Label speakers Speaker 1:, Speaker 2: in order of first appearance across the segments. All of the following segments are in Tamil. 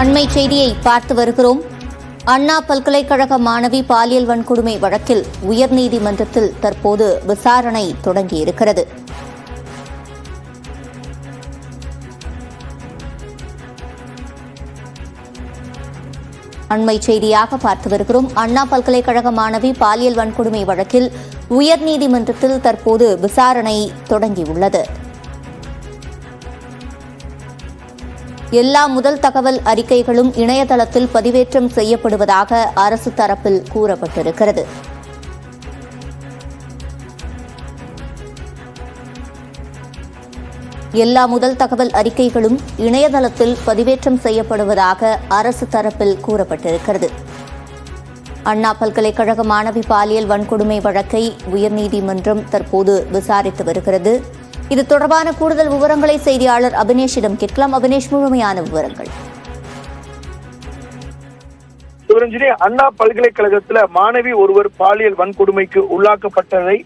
Speaker 1: அண்மை செய்தியை பார்த்து வருகிறோம். அண்ணா பல்கலைக்கழக மாணவி பாலியல் வன்கொடுமை வழக்கில் உயர்நீதிமன்றத்தில் தற்போது விசாரணை தொடங்கியிருக்கிறது. அண்மை செய்தியாக பார்த்து வருகிறோம். அண்ணா பல்கலைக்கழக மாணவி பாலியல் வன்கொடுமை வழக்கில் உயர்நீதிமன்றத்தில் தற்போது விசாரணை தொடங்கியுள்ளது. எல்லா முதல் தகவல் அறிக்கைகளும் இணையதளத்தில் பதிவேற்றம் செய்யப்படுவதாக அரசு தரப்பில் கூறப்பட்டிருக்கிறது. எல்லா முதல் தகவல் அறிக்கைகளும் இணையதளத்தில் பதிவேற்றம் செய்யப்படுவதாக அரசு தரப்பில் கூறப்பட்டிருக்கிறது. அண்ணா பல்கலைக்கழக மாணவி பாலியல் வன்கொடுமை வழக்கை உயர்நீதிமன்றம் தற்போது விசாரித்து வருகிறது. இது தொடர்பான கூடுதல் விவரங்களை செய்தியாளர் அபினேஷிடம் கேட்கலாம். அபினேஷ், முழுமையான விவரங்கள்.
Speaker 2: சிவரஞ்சனி, அண்ணா பல்கலைக்கழகத்துல மாணவி ஒருவர் பாலியல் வன்கொடுமைக்கு உள்ளாக்கப்பட்டதை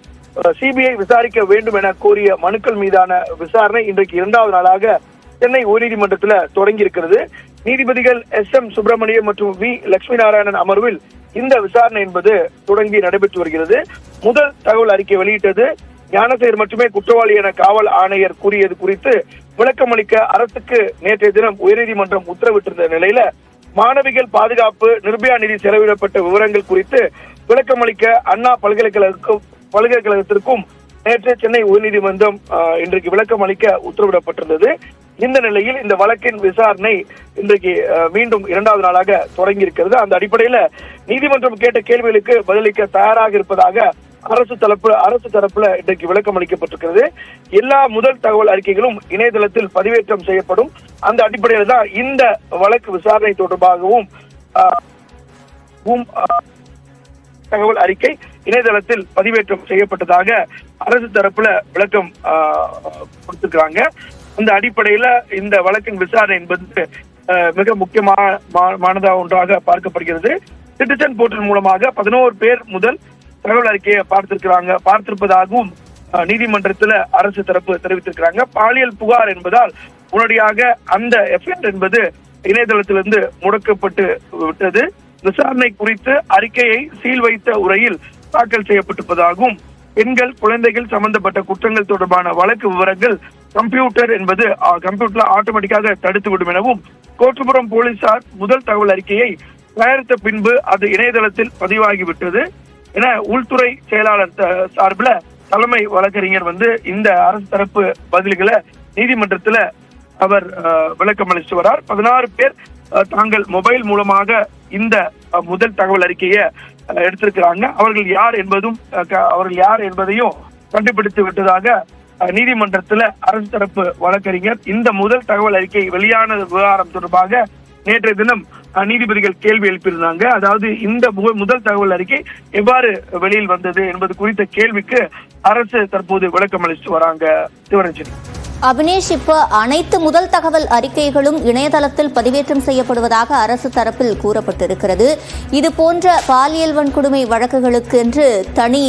Speaker 2: சிபிஐ விசாரிக்க வேண்டும் என கோரிய மனுக்கள் மீதான விசாரணை இன்றைக்கு 2வது நாளாக சென்னை உயர்நீதிமன்றத்தில் தொடங்கி இருக்கிறது. நீதிபதிகள் SM சுப்பிரமணியம் மற்றும் V லட்சுமி நாராயணன் அமர்வில் இந்த விசாரணை என்பது தொடங்கி நடைபெற்று வருகிறது. முதல் தகவல் அறிக்கை வெளியிட்டது ஞானசேகர் மட்டுமே குற்றவாளி என காவல் ஆணையர் கூறியது குறித்து விளக்கமளிக்க அரசுக்கு நேற்றைய தினம் உயர்நீதிமன்றம் உத்தரவிட்டிருந்த நிலையில மாணவிகள் பாதுகாப்பு, நிர்பயா நிதி செலவிடப்பட்ட விவரங்கள் குறித்து விளக்கமளிக்க அண்ணா பல்கலைக்கழகத்திற்கும் நேற்று சென்னை உயர்நீதிமன்றம் இன்றைக்கு விளக்கம் அளிக்க உத்தரவிடப்பட்டிருந்தது. இந்த நிலையில் இந்த வழக்கின் விசாரணை இன்றைக்கு மீண்டும் 2வது நாளாக தொடங்கி இருக்கிறது. அந்த அடிப்படையில நீதிமன்றம் கேட்ட கேள்விகளுக்கு பதிலளிக்க தயாராக இருப்பதாக அரசு தரப்புல இன்றைக்கு விளக்கம் அளிக்கப்பட்டிருக்கிறது. எல்லா முதல் தகவல் அறிக்கைகளும் இணையதளத்தில் பதிவேற்றம் செய்யப்படும். அந்த அடிப்படையில் தான் இந்த வழக்கு விசாரணை தொடர்பாகவும் தகவல் அறிக்கை இணையதளத்தில் பதிவேற்றம் செய்யப்பட்டதாக அரசு தரப்புல விளக்கம் கொடுத்திருக்கிறாங்க. அந்த அடிப்படையில இந்த வழக்கின் விசாரணை என்பது மிக முக்கியமான ஒன்றாக பார்க்கப்படுகிறது. சிட்டிசன் போர்ட்டல் மூலமாக 11 பேர் முதல் தகவல் அறிக்கையை பார்த்திருப்பதாகவும் நீதிமன்றத்தில் அரசு தரப்பு தெரிவித்திருக்கிறாங்க. பாலியல் புகார் என்பதால் உடனடியாக அந்த எஃப்ஐஆர் என்பது இணையதளத்திலிருந்து முடக்கப்பட்டு விட்டது. விசாரணை குறித்து அறிக்கையை சீல் வைத்த உரையில் தாக்கல் செய்யப்பட்டிருப்பதாகவும் பெண்கள், குழந்தைகள் சம்பந்தப்பட்ட குற்றங்கள் தொடர்பான வழக்கு விவரங்கள் கம்ப்யூட்டர்ல ஆட்டோமேட்டிக்காக தடுத்துவிடும் எனவும் கோட்டுப்புறம் போலீசார் முதல் தகவல் அறிக்கையை தயாரித்த பின்பு அது இணையதளத்தில் பதிவாகிவிட்டது என உள்துறை செயலாளர் சார்பில் தலைமை வழக்கறிஞர் இந்த அரசு தரப்பு பதில்களை நீதிமன்றத்தில் அவர் விளக்கம் அளித்து வரார். 16 பேர் தாங்கள் மொபைல் மூலமாக இந்த முதல் தகவல் அறிக்கையை எடுத்திருக்கிறாங்க. அவர்கள் யார் என்பதையும் கண்டுபிடித்து விட்டதாக நீதிமன்றத்தில் அரசு தரப்பு வழக்கறிஞர் இந்த முதல் தகவல் அறிக்கை வெளியான விவகாரம் தொடர்பாக நேற்றைய தினம் நீதிபதிகள் கேள்வி எழுப்பியிருந்தாங்க. அதாவது இந்த முதல் தகவல் அறிக்கை எவ்வாறு வெளியில் வந்தது என்பது குறித்த கேள்விக்கு அரசு தற்போது விளக்கம் அளித்து வராங்க. சிவரஞ்சனி,
Speaker 1: அபினேஷ், இப்ப அனைத்து முதல் தகவல் அறிக்கைகளும் இணையதளத்தில் பதிவேற்றம் செய்யப்படுவதாக அரசு தரப்பில் கூறப்பட்டிருக்கிறது. இது போன்ற பாலியல் வன்கொடுமை வழக்குகளுக்கு என்று தனி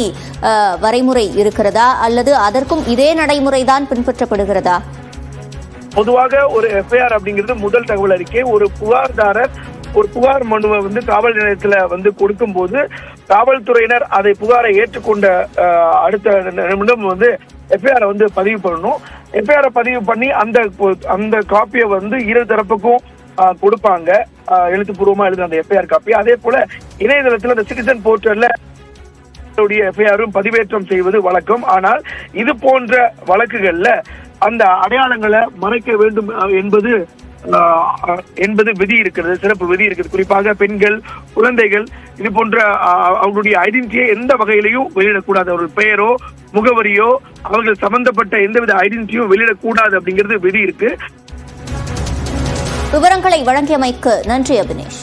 Speaker 1: வரைமுறை இருக்கிறதா, அல்லது அதற்கும் இதே நடைமுறைதான் பின்பற்றப்படுகிறதா?
Speaker 2: பொதுவாக ஒரு எஃப்ஐஆர் அப்படிங்கிறது முதல் தகவல் அறிக்கை. ஒரு புகார்தாரர் ஒரு புகார் மனுவை காவல் நிலையத்துல கொடுக்கும் போது காவல்துறையினர் அதை புகாரை ஏற்றுக்கொண்ட அடுத்த நிமிடம் எஃப்ஐஆர் பதிவு பண்ணணும். எஃப்ஐஆர் பதிவு பண்ணி அந்த காப்பியை இரு தரப்புக்கும் கொடுப்பாங்க. எழுத்துப்பூர்வமா எழுதுற அந்த எஃப்ஐஆர் காப்பி. அதே போல இணையதளத்தில் அந்த சிட்டிசன் போர்ட்டல்ல எஃப்ஐஆரும் பதிவேற்றம் செய்வது வழக்கம். ஆனால் இது போன்ற வழக்குகள்ல அந்த அடையாளங்களை மறைக்க வேண்டும் என்பது விதி இருக்கிறது, சிறப்பு விதி இருக்கிறது. குறிப்பாக பெண்கள், குழந்தைகள் இது போன்ற அவர்களுடைய ஐடென்டிட்டியை எந்த வகையிலையும் வெளியிடக்கூடாது. அவர்கள் பெயரோ முகவரியோ அவர்கள் சம்பந்தப்பட்ட எந்தவித ஐடென்டிட்டியும் வெளியிடக்கூடாது அப்படிங்கிறது விதி இருக்கு.
Speaker 1: விவரங்களை வழங்கியமைக்கு நன்றி அபினேஷ்.